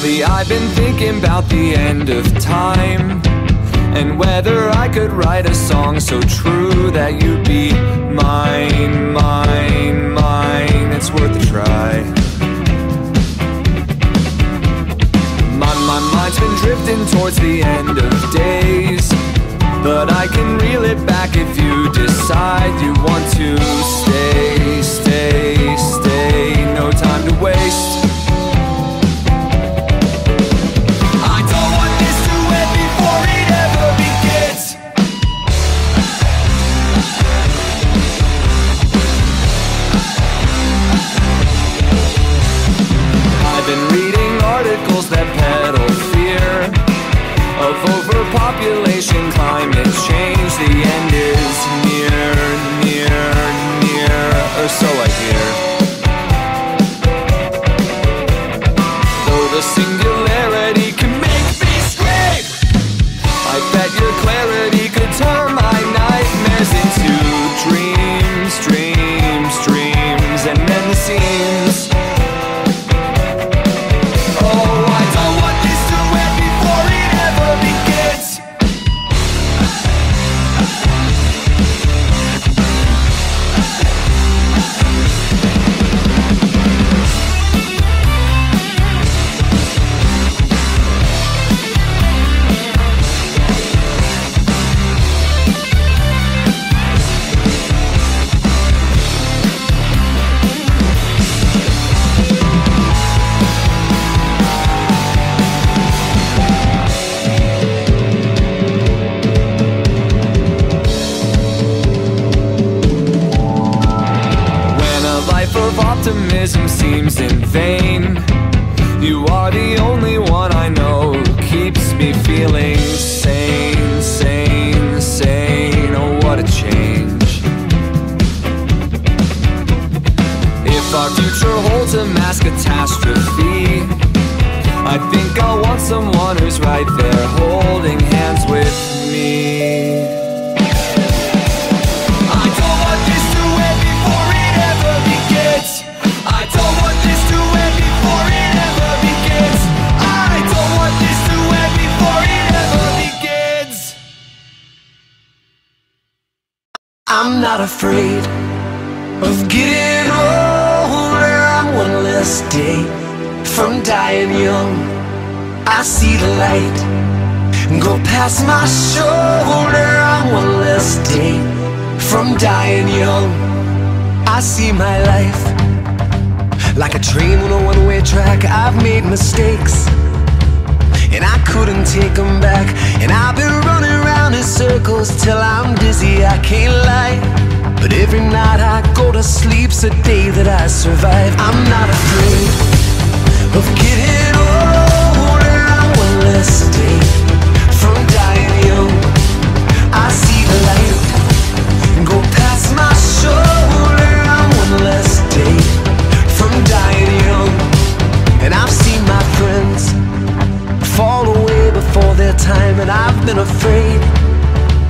Lately I've been thinking about the end of time, and whether I could write a song so true that you'd be mine, mine, mine. It's worth a try. My mind's been drifting towards the end of days, but I can reel it back if you decide you want to stay, stay, stay. No time to waste. I don't want this to end before it ever begins. I've been reading articles that peddle fear of overpopulation, climate change. The end is near, near, near, or so I hear. Though the singularity can make me scream, I bet your clarity could turn my nightmares into dreams, dreams, dreams, and then the scenes. Optimism seems in vain. You are the only one I know who keeps me feeling sane, sane, sane. Oh, what a change. If our future holds a mass catastrophe, I think I'll want someone who's right there holding hands with me. I don't want this to end before it ever begins. I don't want this to end before it ever begins. I don't want this to end before it ever begins. I'm not afraid of getting older. I'm one less day from dying young. I see the light go past my shoulder. I'm one less day from dying young. I see my life like a train on a one-way track. I've made mistakes and I couldn't take them back, and I've been running around in circles till I'm dizzy, I can't lie. But every night I go to sleep's a day that I survive. I'm not afraid of getting older. I'm one less day from dying young. I see the light go past my shoulder. I'm one less day from dying young. And I've seen my friends fall away before their time, and I've been afraid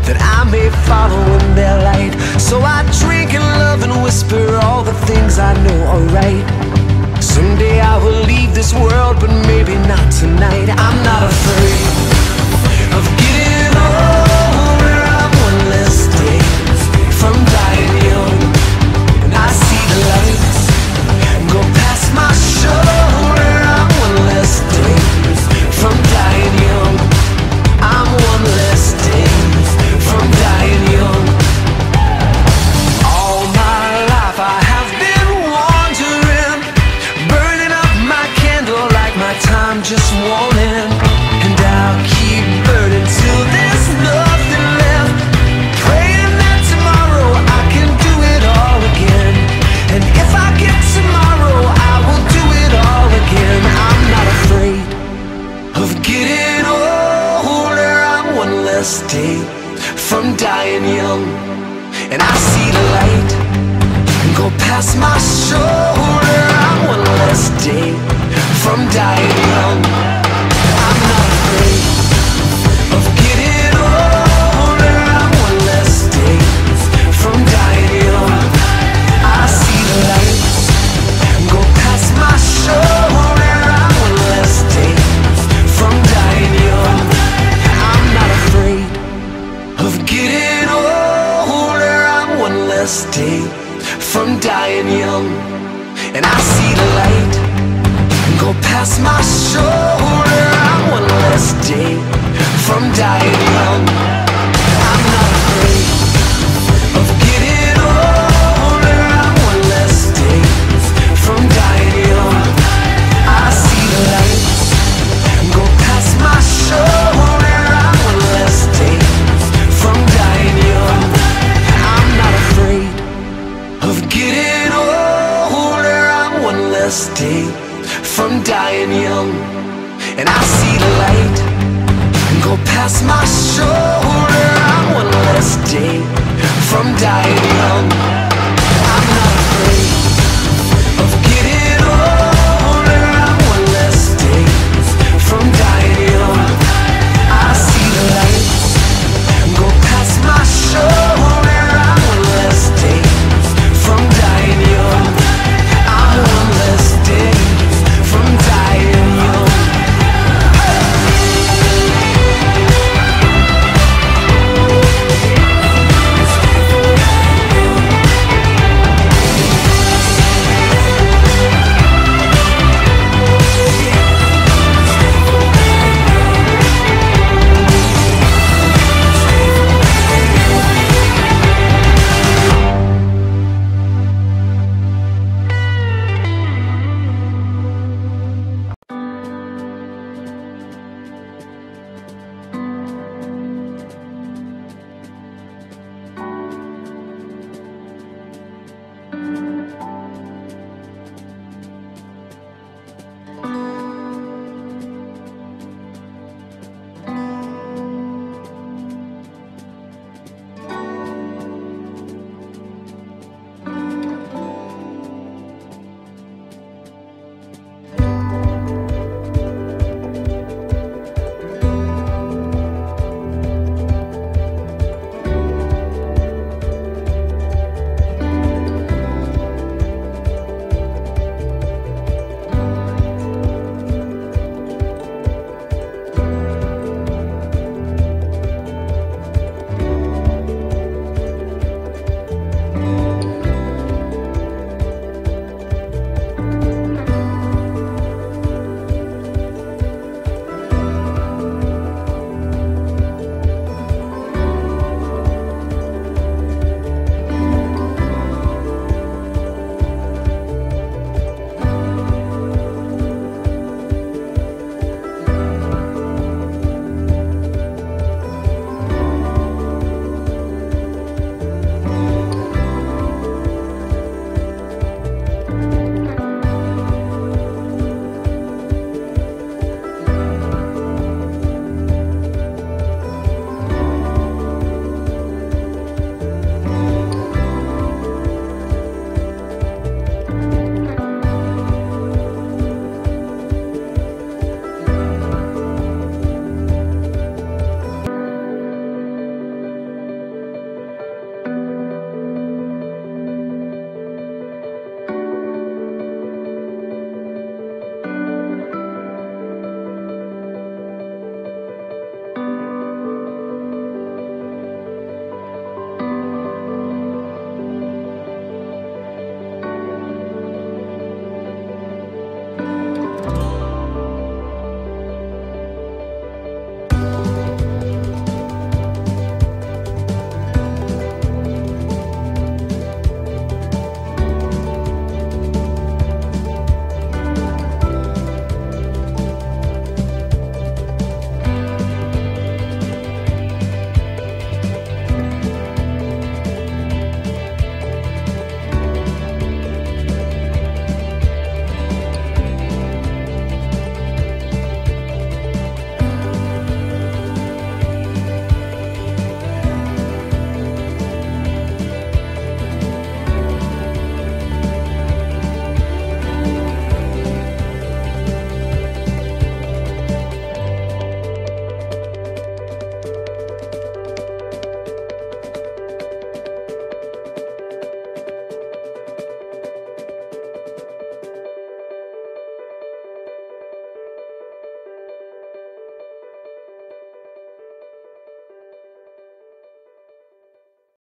that I may follow in their light. So I drink and love and whisper all the things I know are right. Someday I will leave this world, but maybe not tonight. I'm not afraid of getting older. I'm one less day from dying young. And I see the lights go past my shoulder. I'm one less day from dying young. I'm one less day from dying young. All my life I have been wandering, burning up my candle like my time just won't end. And I'll see the light go past my shoulder. I'm one less day from dying young. I'm not afraid of getting older. I'm one less day from dying young. I see the light go past my shoulder. I'm one less day from dying young. I'm not afraid of getting older. I'm one less day from dying young. And I see the light go past my shoulder. I'm one less day from dying young.